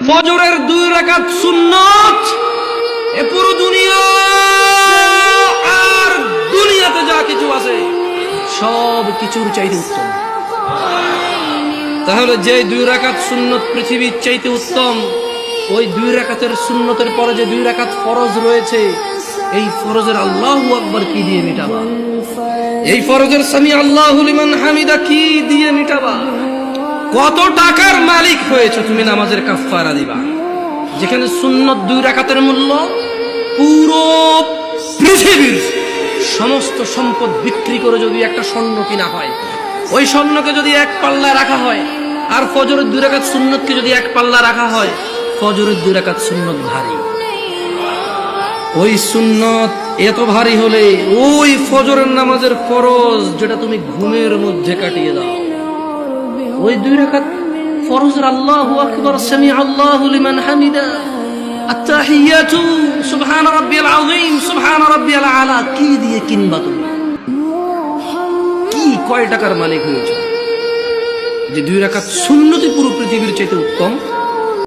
ফজরের 2 রাকাত সুন্নাত এ পুরো দুনিয়া আর দুনিয়াতে যা কিছু আছে সব কিছুর চাইতে উত্তম। তাহলে যে 2 রাকাত সুন্নত পৃথিবীর চাইতে উত্তম, ওই 2 রাকাতের সুন্নতের পরে যে 2 রাকাত ফরজ রয়েছে, এই ফরজের আল্লাহু আকবার কি দিয়ে মিটাবা? এই ফরজের সামি আল্লাহু লিমান হামিদা কি দিয়ে মিটাবা? কত টাকার মালিক হয়েছে তুমি নামাজের কাফারা দিবা, যেখানে সুন্নত 2 রাকাতের মূল্য পুরো পৃথিবীর সমস্ত সম্পদ বিক্রি করে যদি একটা স্বর্ণ কিনা হয়, ওই স্বর্ণকে যদি এক পাল্লায় রাখা হয় আর ফজরের 2 রাকাত সুন্নতকে যদি এক পাল্লা রাখা হয়, ফজরের 2 রাকাত সুন্নত ভারী। ওই সুন্নত এত ভারী হলে ওই ফজরের নামাজের ফরজ যেটা তুমি ঘুমের মধ্যে কাটিয়ে দাও, ওই 2 রাকাত ফরজের আল্লাহু আকবার সামি আল্লাহু লিমান হামিদা আত-তাহিয়াতু সুবহান রাব্বিয়াল আযীম সুবহান রাব্বিয়াল আলা কি দিয়ে কিনবা? তুমি কি কয় টাকার মালিক হয়েছে যে 2 রাকাত সুন্নতি পুরো পৃথিবীর চাইতে উত্তম?